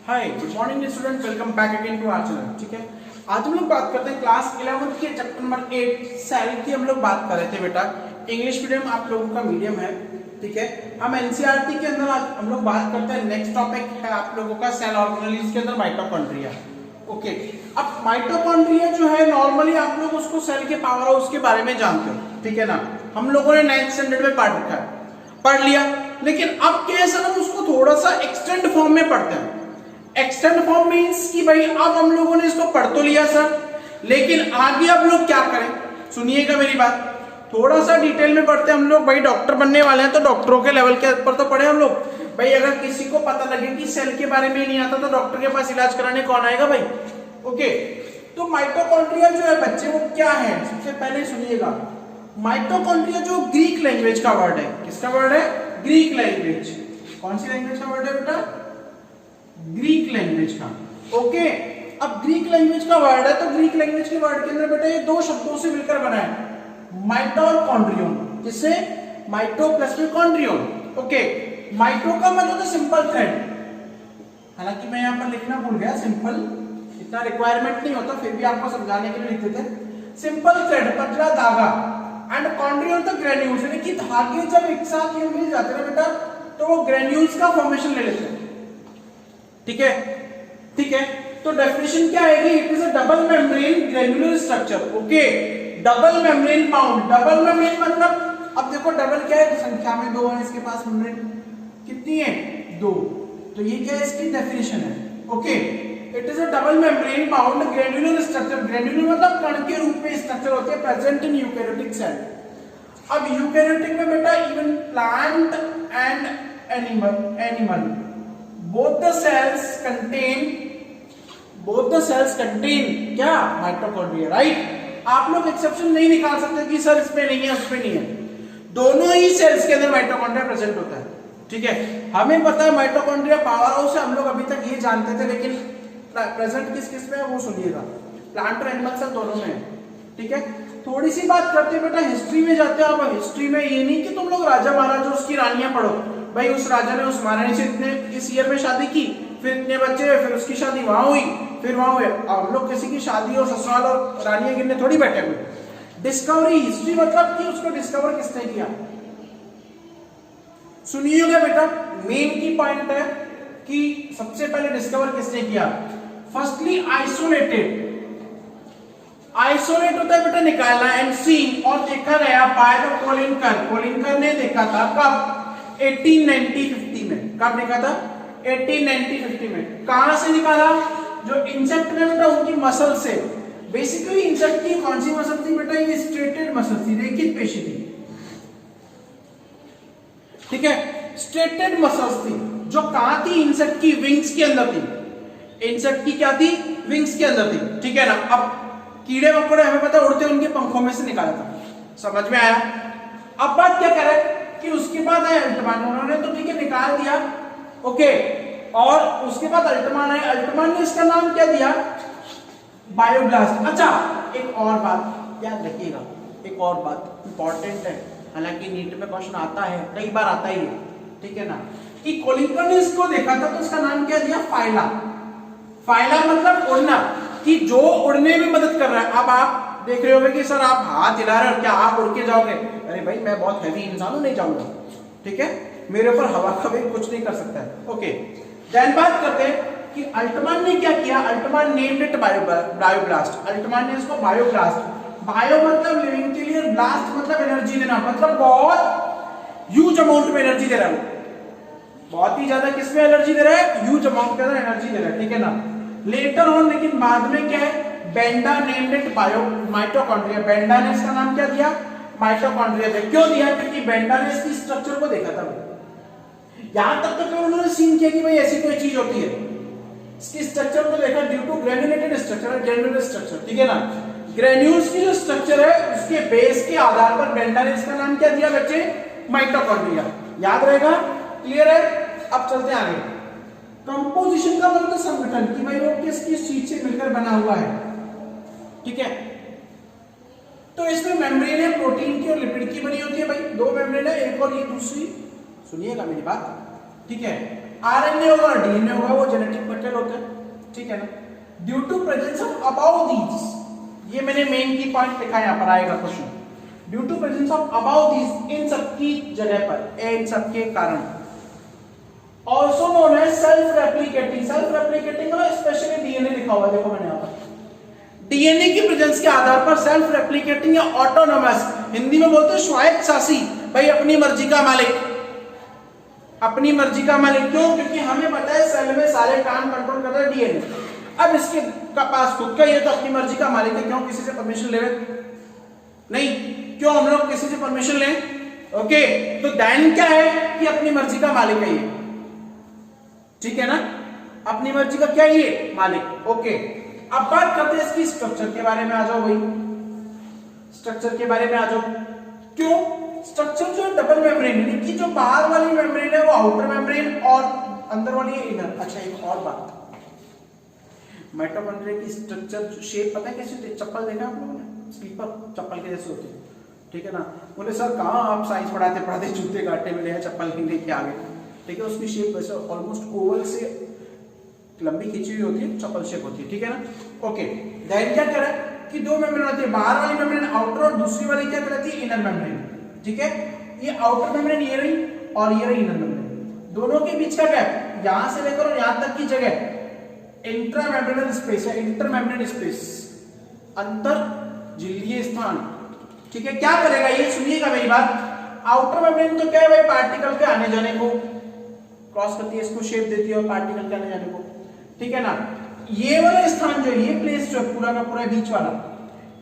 Hi good morning student, welcome back again to our channel. ठीक है, आज हम लोग बात करते हैं क्लास 11 के चैप्टर नंबर 8 सेल की। हम लोग बात कर रहे थे बेटा, इंग्लिश मीडियम आप लोगों का मीडियम है। ठीक है, हम एनसीईआरटी के अंदर आज हम लोग बात करते हैं। नेक्स्ट टॉपिक है आप लोगों का सेल ऑर्गेनेल्स के अंदर माइटोकॉन्ड्रिया। ओके, अब माइटोकॉन्ड्रिया जो है नॉर्मली आप लोग उसको सेल के पावर हाउस के बारे में जानते हो। ठीक है ना, हम लोगों ने 9th स्टैंडर्ड में पढ़ लिया। लेकिन अब क्या है सर, हम उसको थोड़ा सा एक्सटेंड फॉर्म में पढ़ते हैं। एक्सटेंड फॉर्म मींस कि भाई अब हम लोगों ने इसको पढ़ तो लिया सर, लेकिन आगे अब लोग क्या करें, सुनिएगा मेरी बात, थोड़ा सा डिटेल में पढ़ते हैं हम लोग। भाई डॉक्टर बनने वाले हैं तो डॉक्टरों के लेवल के ऊपर तो पढ़े हम लोग। भाई अगर किसी को पता लगे कि सेल के बारे में नहीं आता तो डॉक्टर के पास इलाज कराने कौन आएगा भाई। ओके, तो माइटोकॉन्ड्रिया जो है बच्चे वो क्या है, सबसे पहले सुनिएगा। माइटोकॉन्ड्रिया जो ग्रीक लैंग्वेज का वर्ड है, किसका वर्ड है, ग्रीक लैंग्वेज। कौन सी लैंग्वेज का वर्ड है बेटा, ग्रीक लैंग्वेज का। ओके, अब ग्रीक लैंग्वेज का वर्ड है तो ग्रीक लैंग्वेज के वर्ड के अंदर बेटा ये दो शब्दों से मिलकर बना है, माइटो और कॉन्ड्रियोन। किससे, माइटो प्लस में कॉन्ड्रियोन। ओके, माइटो का मतलब है सिंपल थ्रेड, हालांकि मैं यहां पर लिखना भूल गया, सिंपल इतना रिक्वायरमेंट नहीं होता, फिर भी आपको समझाने के लिए लिख देते हैं। सिंपल थ्रेड, पतला धागा। एंड कॉन्ड्रियोन तो ग्रेन्यूल्स, यानी कि धागे जब एक साथ ये मिल जाते हैं बेटा तो वो ग्रेन्यूल्स का फॉर्मेशन ले लेते हैं। ठीक है, ठीक है, तो डेफिनेशन क्या आएगी, it is a double membrane granular structure. Okay, double membrane bound. Double membrane मतलब, अब देखो डबल क्या है, संख्या में दो है इसके पास मेम्ब्रेन, कितनी है, दो, तो ये क्या है, इसकी डेफिनेशन है। Okay, it is a double membrane bound granular structure. Granular मतलब कण के रूप में स्ट्रक्चर होते हैं, प्रेजेंट इन यूकैरियोटिक सेल। अब यूकैरियोटिक में बेटा even plant and animal both the cells contain क्या, माइटोकॉन्ड्रिया, राइट। आप लोग एक्सेप्शन नहीं निकाल सकते कि सर इसमें नहीं है उसमें नहीं है, दोनों ही सेल्स के अंदर माइटोकॉन्ड्रिया प्रेजेंट होता है। ठीक है, हमें पता है माइटोकॉन्ड्रिया पावर हाउस है, हम लोग अभी तक ये जानते थे, लेकिन प्रेजेंट किस किस में है वो सुनिएगा, प्लांट और एनिमल सेल दोनों में है। ठीक है, थोड़ी सी बात करते हैं बेटा, हिस्ट्री में जाते हैं। अब हिस्ट्री में ये नहीं कि तुम लोग राजा महाराजा उसकी रानियां पढ़ो, भाई उस राजा ने उस महारानी से इतने इस ईयर में शादी की, फिर इतने बच्चे हुए, फिर उसकी शादी वहां हुई, फिर वहां हुए। अब हम लोग किसी की शादी और ससुराल और रानियां गिनने थोड़ी बैठे हुए। डिस्कवरी, हिस्ट्री मतलब कि उसको डिस्कवर किसने किया। सुनिएगा बेटा, मेन की पॉइंट है कि सबसे पहले डिस्कवर किसने किया। फर्स्टली आइसोलेटेड, आइसोलेट होता है बेटा निकालना, एंड सीन और देखा गया बाय द कोलिंकर। कोलिंकर ने देखा था कब, 1890-50 में। कब देखा था, 1890-50 में। कहां से निकाला, जो इंसेक्ट में बेटा उनकी मसल से। बेसिकली इंसेक्ट की कौन सी मसल थी बेटा, ये स्ट्रेटेड मसल थी, रेखित पेशी थी। ठीक है, स्ट्रेटेड मसल्स थी जो कहां थी, इंसेक्ट की विंग्स के अंदर थी। इंसेक्ट की क्या थी, विंग्स के अंदर थी। ठीक है ना, अब कीड़े मकोड़े हमें पता उड़ते उनके पंखों में से निकाला था, समझ में आया। अब बात क्या करे कि उसके बाद है अल्टमान, उन्होंने तो ठीक है निकाल दिया। ओके, और उसके बाद अल्टमान है, अल्टमान ने इसका नाम क्या दिया, बायोब्लास्ट। अच्छा, एक और बात याद रखिएगा, एक और बात इंपॉर्टेंट है, हालांकि नीट में क्वेश्चन आता है, कई बार आता ही है। ठीक है ना, कि कोलिंकर ने इसको देखा था तो इसका नाम क्या दिया, फाइला। फाइला मतलब उड़ना, कि जो उड़ने में मदद कर रहा है। अब आप देख रहे होंगे कि सर आप हाथ हिला रहे हो, क्या आप उड़ के जाओगे, अरे भाई मैं बहुत हैवी इंसान हूं, नहीं जाऊंगा। ठीक है, मेरे ऊपर हवा का भी कुछ नहीं कर सकता है। ओके, देन बात करते हैं कि अल्टमान ने क्या किया, अल्टमान नेम्ड इट बायोब्लास्ट। अल्टमान ने इसको बायोब्लास्ट, बायो मतलब लिविंग के लिए, ब्लास्ट मतलब एनर्जी देना, मतलब बहुत ह्यूज अमाउंट में एनर्जी दे रहा है, बहुत ही ज्यादा किसमें एनर्जी दे रहा है, ह्यूज अमाउंट के अंदर एनर्जी दे रहा है। ठीक है ना, लेटर ऑन, लेकिन बाद में क्या है, Benda named it bio mitochondria. Benda ने इसका नाम क्या दिया, माइटोकॉन्ड्रिया दिया। क्यों दिया, क्योंकि बेंडा ने इसकी स्ट्रक्चर को देखा था। यहां तक तो उन्होंने सीन किया कि भाई ऐसी कोई चीज होती है, इसकी स्ट्रक्चर को देखा, due to granulated structure, granular structure. ठीक है ना, ग्रेन्यूल्स की जो स्ट्रक्चर है उसके बेस के आधार पर बेंडा ने इसका नाम क्या दिया बच्चे, माइटोकॉन्ड्रिया। याद रहेगा, क्लियर है। अब चलते हैं आगे। कंपोजिशन का मतलब संगठन, कि भाई वो किस किस चीज से मिलकर बना हुआ है। ठीक है, तो इसमें मेम्ब्रेन है, प्रोटीन की और लिपिड की बनी होती है। भाई दो मेम्ब्रेन है, एक और ये दूसरी, सुनिएगा मेरी बात। ठीक है, आरएनए होगा, डीएनए होगा, वो जेनेटिक मटेरियल होता है, ठीक है ना। Due to presence of above these, ये मैंने मेन की पॉइंट लिखा है, यहां पर आएगा question, due to presence of above these, इन सबकी जगह पर, इन सबके कारण, also known as self replicating, self replicating और स्पेशली डीएनए लिखा हुआ है, देखो मैंने यहां पर डीएनए की प्रेजेंस के आधार पर सेल्फ रेप्लिकेटिंग या ऑटोनोमस, हिंदी में बोलते हैं स्वायत्त शासी, भाई अपनी मर्जी का मालिक, अपनी मर्जी का मालिक। क्यों? क्योंकि हमें पता है सेल में सारे काम कंट्रोल करता है डीएनए। अब इसके पास खुद का ये तो अपनी मर्जी का मालिक है, क्यों किसी से परमिशन ले नहीं, क्यों हम लोग किसी से परमिशन लें? ओके, तो दैन क्या है कि अपनी मर्जी का मालिक है ये, ठीक है ना, अपनी मर्जी का क्या ये मालिक। ओके, अब बात करते हैं इसकी स्ट्रक्चर के बारे में, आ जाओ भाई, स्ट्रक्चर के बारे में आ जाओ। क्यों? स्ट्रक्चर जो डबल मेम्ब्रेन, यानी कि जो बाहर वाली मेम्ब्रेन है वो आउटर मेम्ब्रेन और अंदर वाली है इनर। अच्छा, एक और बात, माइटोकॉन्ड्रिया की स्ट्रक्चर शेप पता है कैसी होती है? चप्पल देखा आप लोगों ने, स्लीपर चप्पल के जैसे होती है, ठीक है ना। बोले सर कहाँ आप साइंस पढ़ाते पढ़ाते जूते काटे मिले हैं, चप्पल नहीं लेके आ गए, ठीक है। उसकी शेप वैसे ऑलमोस्ट ओवल से लंबी खींची हुई होती है, चप्पल शेप होती है, ठीक है ना। ओके, देन क्या कह रहा है कि दो मेम्ब्रेन होती है, बाहर वाली मेम्ब्रेन आउटर और दूसरी वाली क्या कहलाती है? इनर मेम्ब्रेन, ठीक है। ये आउटर मेम्ब्रेन ये रही और ये रही इनर मेम्ब्रेन, दोनों के बीच का गैप यहां से लेकर और यहां तक की जगह इंट्रामेम्ब्रेनल स्पेस है, इंटरमेम्ब्रेन स्पेस, अंतर झिल्लीय स्थान, ठीक है। क्या करेगा ये, सुनिएगा मेरी बात। आउटर मेम्ब्रेन तो क्या है भाई, पार्टिकल के आने जाने को क्रॉस करती है, इसको शेप देती है और पार्टिकल के आने जाने को, ठीक है ना। ये वाला स्थान जो ये प्लेस जो पूरा का पूरा बीच वाला,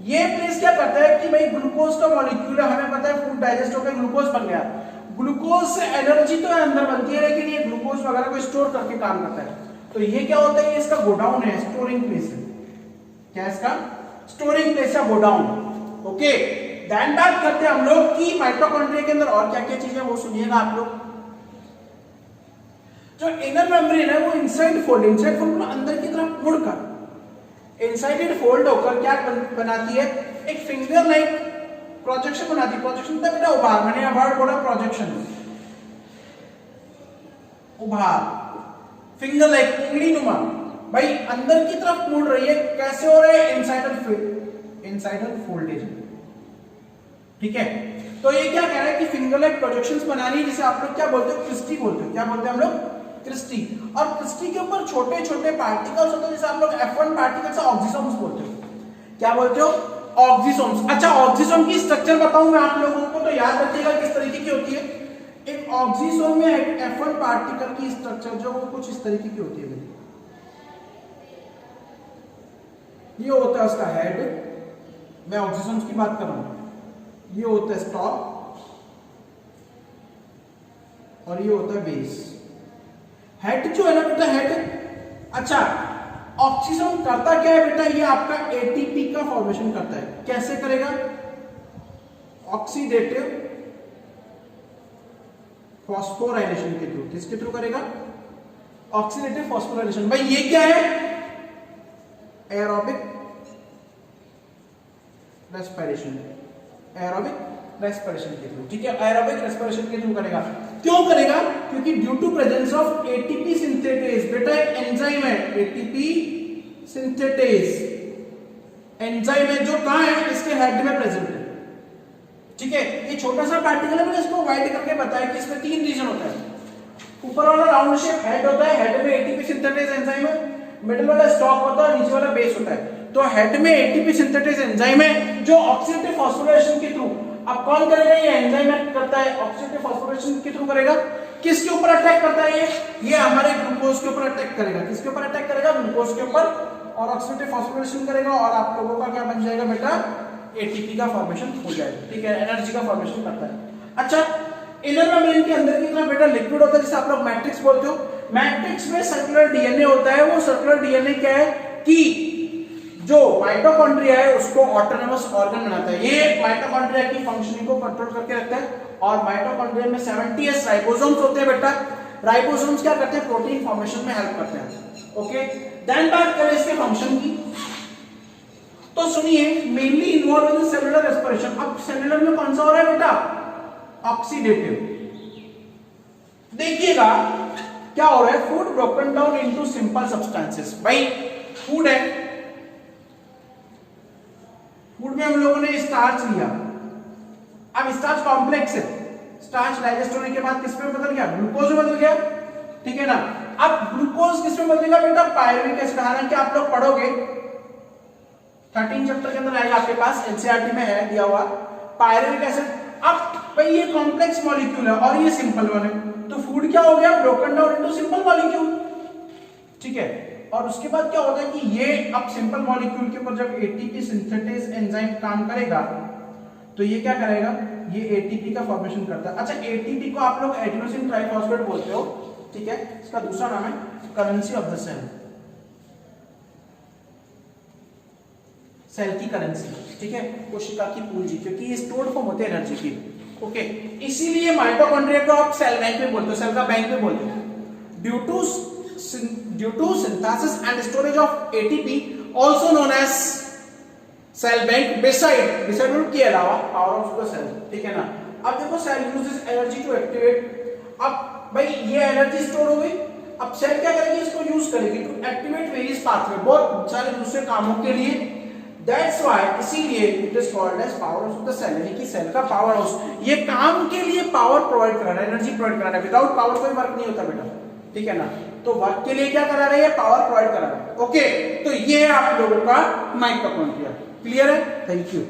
ये प्लेस क्या करता है कि भाई ग्लूकोज का मॉलिक्यूल है, हमें पता है फूड डाइजेस्ट होकर ग्लूकोज बन गया, ग्लूकोज से एनर्जी तो अंदर बनती है लेकिन ये ग्लूकोज वगैरह को स्टोर करके काम करता है। तो ये क्या होता है, ये इसका गोडाउन है, स्टोरिंग प्लेस है, क्या इसका स्टोरिंग प्लेस है, गोडाउन। ओके, देन बात करते हैं हम लोग कि माइटोकॉन्ड्रिया के अंदर और क्या क्या चीजें, वो सुनिएगा आप लोग। जो इनर मेम्ब्रेन है वो इनसाइड फोल्ड अंदर की तरफ मुड़कर इनसाइडेड फोल्ड होकर क्या बनाती है, एक फिंगर लाइक प्रोजेक्शन बनाती है। प्रोजेक्शन तक बेटा उभार, मैंने वर्ड बोला प्रोजेक्शन, उभार, फिंगर लाइक उंगली नुमा, भाई अंदर की तरफ मुड़ रही है। कैसे हो रहा है? इनसाइडल फोल्डेज, ठीक है। तो ये क्या कह रहा है कि फिंगर लाइक प्रोजेक्शंस बना रही है, जिसे आप लोग क्या बोलते हो, क्रिस्टी बोलते हो। क्या बोलते हैं हम लोग? क्रिस्टी। और क्रिस्टी के ऊपर छोटे छोटे पार्टिकल्स होते हैं, जिसे आप लोग F1 पार्टिकल्स ऑक्सीसोम्स बोलते हो। क्या बोलते हो? ऑक्सीसोम्स। अच्छा, ऑक्सीसोम की स्ट्रक्चर बताऊं मैं आप लोगों को, तो याद रखिएगा किस तरीके की होती है। एक ऑक्सीसोम में F1 पार्टिकल की स्ट्रक्चर जो वो कुछ इस तरीके की होती है। ये होता है उसका हेड, मैं ऑक्सीसोम्स की बात कर रहा हूं। ये होता है स्टॉक और ये होता है बेस। हेड जो है ना बेटा, हेड। अच्छा, ऑक्सीसोम करता क्या है बेटा, ये आपका एटीपी का फॉर्मेशन करता है। कैसे करेगा? ऑक्सीडेटिव फॉस्फोराइलेशन के थ्रू। किसके थ्रू करेगा? Oxidative phosphorylation. भाई ये क्या है? एरोबिक रेस्पिरेशन, एरोबिक रेस्पिरेशन के थ्रू, ठीक है। एरोबिक रेस्पिरेशन के थ्रू करेगा। क्यों करेगा? क्योंकि due to presence of ATP synthetase, बेटा एक एंजाइम है एटीपी सिंथेटेज, एंजाइम है जो कहां है? इसके हेड में प्रेजेंट है, ठीक है। ये छोटा सा पार्टिकल है, मैंने इसको वाइड करके बताया कि इसमें 3 रीजन होता है। ऊपर वाला राउंड शेप हेड होता है, हेड में एटीपी सिंथेटेज एंजाइम है, मिडिल वाला स्टॉक होता है, नीचे वाला बेस होता है। तो हेड में एटीपी सिंथेटेज एंजाइम है जो ऑक्सीडेटिव फॉस्फोराइलेशन के थ्रू, अब कौन करेगा? ये एंजाइम करता है, ऑक्सीडेटिव फॉस्फोराइलेशन के थ्रू करेगा। किसके ऊपर अटैक करता है ये हमारे ग्लूकोज के ऊपर अटैक करेगा। किसके ऊपर अटैक करेगा? ग्लूकोज के ऊपर, और ऑक्सीडेटिव फॉस्फोराइलेशन करेगा और आप लोगों का क्या बन जाएगा बेटा? एटीपी का फॉर्मेशन हो जाएगा, ठीक है। एनर्जी का फॉर्मेशन करता है। अच्छा, इनर मेम्ब्रेन के अंदर की तरफ बेटा लिक्विड होता है, जिसे आप लोग मैट्रिक्स बोलते हो। मैट्रिक्स में सर्कुलर डीएनए होता है। वो सर्कुलर डीएनए क्या है कि जो माइटोकॉन्ड्रिया है उसको ऑटोनोमस ऑर्गन बनाता है। ये माइटोकॉन्ड्रिया की फंक्शनिंग को कंट्रोल करके रखता है। और माइटोकॉन्ड्रिया में 70s राइबोसोम्स होते हैं बेटा। राइबोसोम्स क्या करते हैं? प्रोटीन फॉर्मेशन में हेल्प करते हैं। ओके, देन बात करें इसके फंक्शन की, तो सुनिए, mainly involve in cellular respiration. अब सेलुलर में कौन सा हो रहा है बेटा? ऑक्सीडेटिव। देखिएगा क्या हो रहा है, food broken down into simple substances. भाई फूड है, फूड में हम लोगों ने स्टार्च लिया, अब स्टार्च कॉम्प्लेक्स है, स्टार्च डाइजेस्ट होने के बाद किस में बदल गया, ग्लूकोज में बदल गया, ठीक है ना। अब ग्लूकोज किस में बदलेगा बेटा, पायरुविक एसिड। हालांकि आप लोग पढ़ोगे 13 चैप्टर के अंदर आएगा आपके पास, एनसीईआरटी में है दिया हुआ पायरुविक एसिड। अब भाई ये कॉम्प्लेक्स मॉलिक्यूल है और ये सिंपल वन है, तो फूड क्या हो गया, broken down into simple molecule, ठीक है। और उसके बाद क्या होता है कि ये अब सिंपल मॉलिक्यूल के ऊपर जब एटीपी सिंथेटेज एंजाइम काम करेगा तो ये क्या करेगा, ये एटीपी का फॉर्मेशन करता है। अच्छा, एटीपी को आप लोग एडिनोसिन ट्राइफॉस्फेट बोलते हो, ठीक है। इसका दूसरा नाम है currency of the cell, cell की करेंसी, ठीक है, कोशिका की पूंजी, क्योंकि ये स्टोर्ड फॉर्म होते हैं एनर्जी की, ओके। इसीलिए माइटोकॉन्ड्रिया को आप सेल बैंक में बोलते हो, सेल का बैंक में बोलते हो। Due to synthesis and storage of ATP also known as cell bank, beside के अलावा पावर ऑफ द सेल, ठीक है ना। अब देखो cell uses energy to activate, अब भाई ये एनर्जी स्टोर हो गई, अब सेल क्या करेगी, इसको यूज करेगी टू एक्टिवेट वेरियस पाथवे, बहुत सारे दूसरे कामों के लिए। दैट्स व्हाई, इसीलिए it is called as power house of the cell, यानी कि सेल का पावर हाउस। ये काम के लिए पावर प्रोवाइड कर रहा है, एनर्जी प्रोवाइड कर रहा है, विदाउट पावर कोई वर्क नहीं होता बेटा, ठीक है ना। तो वर्क के लिए क्या करा रहा है, पावर प्रोवाइड करा रहा है, ओके। तो ये है आप लोगों का माइटोकॉन्ड्रिया, क्लियर है, थैंक यू।